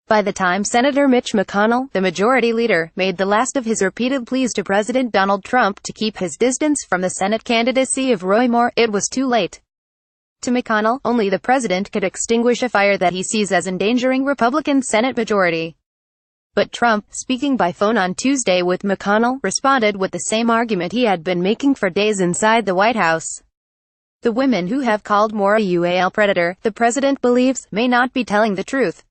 By the time Senator Mitch McConnell, the majority leader, made the last of his repeated pleas to President Donald Trump to keep his distance from the Senate candidacy of Roy Moore, it was too late. To McConnell, only the president could extinguish a fire that he sees as endangering Republican Senate majority. But Trump, speaking by phone on Tuesday with McConnell, responded with the same argument he had been making for days inside the White House. The women who have called Moore a UAL predator, the president believes, may not be telling the truth.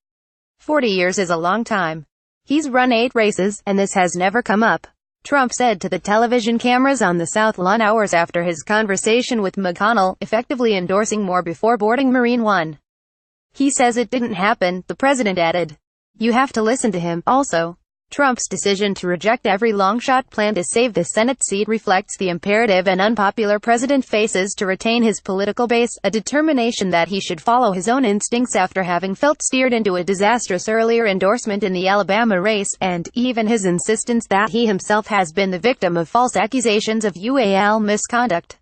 40 years is a long time. He's run 8 races, and this has never come up, Trump said to the television cameras on the South Lawn hours after his conversation with McConnell, effectively endorsing Moore before boarding Marine One. He says it didn't happen, the president added. You have to listen to him. Also, Trump's decision to reject every long-shot plan to save the Senate seat reflects the imperative an unpopular president faces to retain his political base, a determination that he should follow his own instincts after having felt steered into a disastrous earlier endorsement in the Alabama race, and even his insistence that he himself has been the victim of false accusations of UAL misconduct.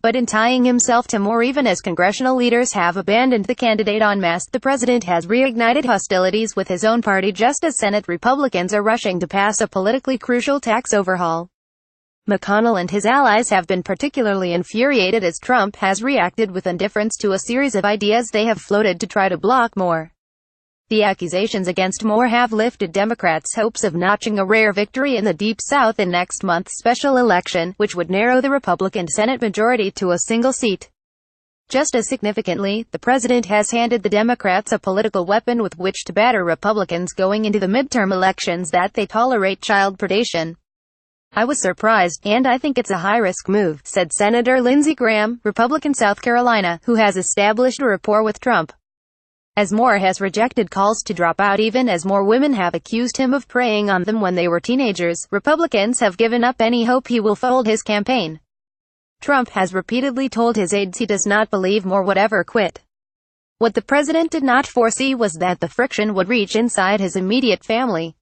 But in tying himself to Moore, even as congressional leaders have abandoned the candidate en masse, the president has reignited hostilities with his own party just as Senate Republicans are rushing to pass a politically crucial tax overhaul. McConnell and his allies have been particularly infuriated as Trump has reacted with indifference to a series of ideas they have floated to try to block Moore. The accusations against Moore have lifted Democrats' hopes of notching a rare victory in the Deep South in next month's special election, which would narrow the Republican Senate majority to a single seat. Just as significantly, the president has handed the Democrats a political weapon with which to batter Republicans going into the midterm elections that they tolerate child predation. I was surprised, and I think it's a high-risk move, said Senator Lindsey Graham, Republican South Carolina, who has established a rapport with Trump. As Moore has rejected calls to drop out even as more women have accused him of preying on them when they were teenagers, Republicans have given up any hope he will fold his campaign. Trump has repeatedly told his aides he does not believe Moore would ever quit. What the president did not foresee was that the friction would reach inside his immediate family.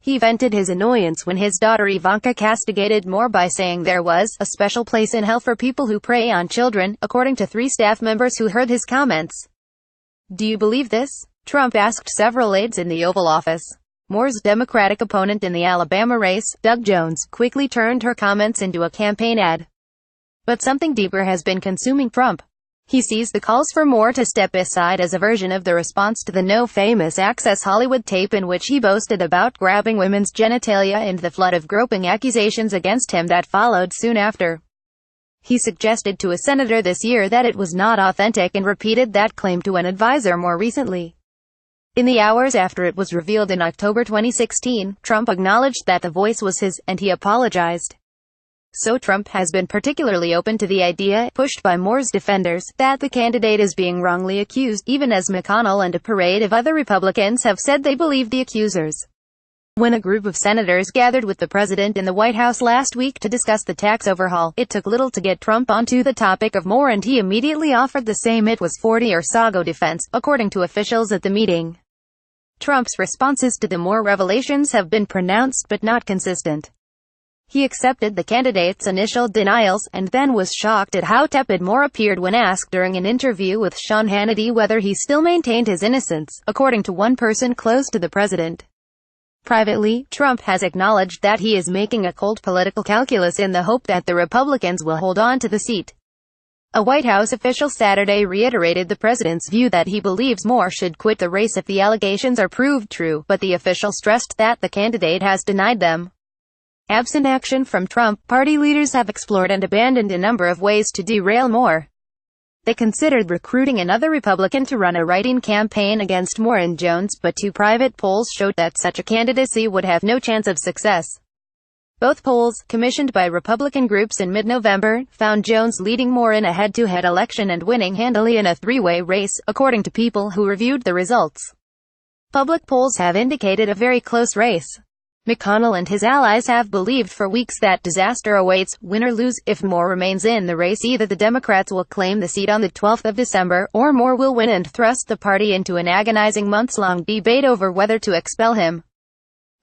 He vented his annoyance when his daughter Ivanka castigated Moore by saying there was a special place in hell for people who prey on children, according to 3 staff members who heard his comments. Do you believe this? Trump asked several aides in the Oval Office. Moore's Democratic opponent in the Alabama race, Doug Jones, quickly turned her comments into a campaign ad. But something deeper has been consuming Trump. He sees the calls for Moore to step aside as a version of the response to the No Famous Access Hollywood tape in which he boasted about grabbing women's genitalia and the flood of groping accusations against him that followed soon after. He suggested to a senator this year that it was not authentic and repeated that claim to an advisor more recently. In the hours after it was revealed in October 2016, Trump acknowledged that the voice was his, and he apologized. So Trump has been particularly open to the idea, pushed by Moore's defenders, that the candidate is being wrongly accused, even as McConnell and a parade of other Republicans have said they believe the accusers. When a group of senators gathered with the president in the White House last week to discuss the tax overhaul, it took little to get Trump onto the topic of Moore, and he immediately offered the same "it was 40 or Sago" defense, according to officials at the meeting. Trump's responses to the Moore revelations have been pronounced but not consistent. He accepted the candidate's initial denials, and then was shocked at how tepid Moore appeared when asked during an interview with Sean Hannity whether he still maintained his innocence, according to one person close to the president. Privately, Trump has acknowledged that he is making a cold political calculus in the hope that the Republicans will hold on to the seat. A White House official Saturday reiterated the president's view that he believes Moore should quit the race if the allegations are proved true, but the official stressed that the candidate has denied them. Absent action from Trump, party leaders have explored and abandoned a number of ways to derail Moore. They considered recruiting another Republican to run a write-in campaign against Moore and Jones, but 2 private polls showed that such a candidacy would have no chance of success. Both polls, commissioned by Republican groups in mid-November, found Jones leading Moore in a head-to-head election and winning handily in a 3-way race, according to people who reviewed the results. Public polls have indicated a very close race. McConnell and his allies have believed for weeks that disaster awaits, win or lose. If Moore remains in the race, either the Democrats will claim the seat on the 12th of December, or Moore will win and thrust the party into an agonizing months-long debate over whether to expel him.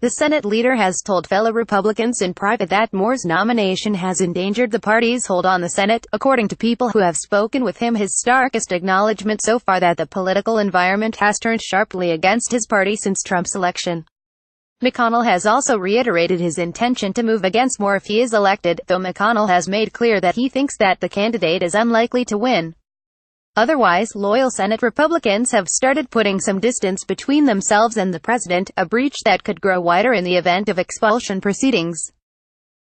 The Senate leader has told fellow Republicans in private that Moore's nomination has endangered the party's hold on the Senate, according to people who have spoken with him. His starkest acknowledgement so far that the political environment has turned sharply against his party since Trump's election. McConnell has also reiterated his intention to move against Moore if he is elected, though McConnell has made clear that he thinks that the candidate is unlikely to win. Otherwise, loyal Senate Republicans have started putting some distance between themselves and the president, a breach that could grow wider in the event of expulsion proceedings.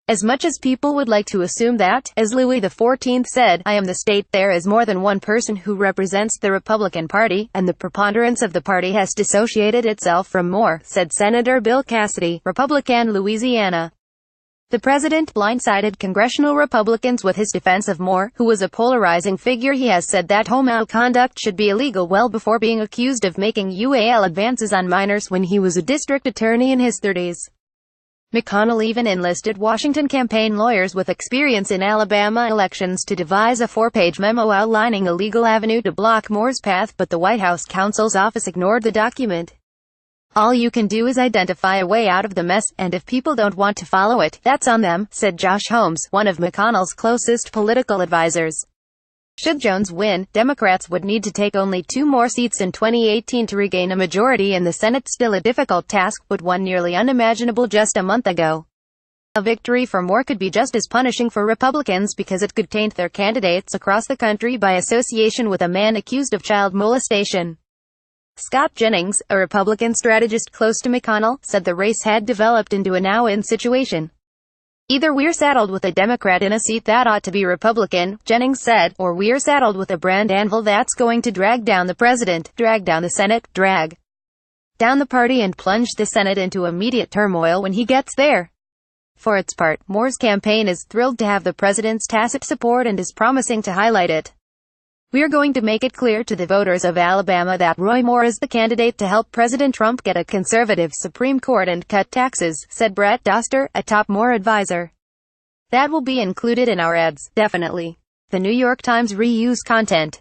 As much as people would like to assume that, as Louis XIV said, "I am the state," there is more than one person who represents the Republican Party, and the preponderance of the party has dissociated itself from Moore, said Senator Bill Cassidy, Republican, Louisiana. The president blindsided congressional Republicans with his defense of Moore, who was a polarizing figure. He has said that homo conduct should be illegal well before being accused of making UAL advances on minors when he was a district attorney in his 30s. McConnell even enlisted Washington campaign lawyers with experience in Alabama elections to devise a 4-page memo outlining a legal avenue to block Moore's path, but the White House counsel's office ignored the document. "All you can do is identify a way out of the mess, and if people don't want to follow it, that's on them," said Josh Holmes, one of McConnell's closest political advisors. Should Jones win, Democrats would need to take only 2 more seats in 2018 to regain a majority in the Senate, still a difficult task, but one nearly unimaginable just a month ago. A victory for Moore could be just as punishing for Republicans because it could taint their candidates across the country by association with a man accused of child molestation. Scott Jennings, a Republican strategist close to McConnell, said the race had developed into a now-in situation. "Either we're saddled with a Democrat in a seat that ought to be Republican," Jennings said, "or we're saddled with a brand anvil that's going to drag down the president, drag down the Senate, drag down the party and plunge the Senate into immediate turmoil when he gets there." For its part, Moore's campaign is thrilled to have the president's tacit support and is promising to highlight it. "We're going to make it clear to the voters of Alabama that Roy Moore is the candidate to help President Trump get a conservative Supreme Court and cut taxes," said Brett Doster, a top Moore advisor. "That will be included in our ads, definitely." The New York Times reused content.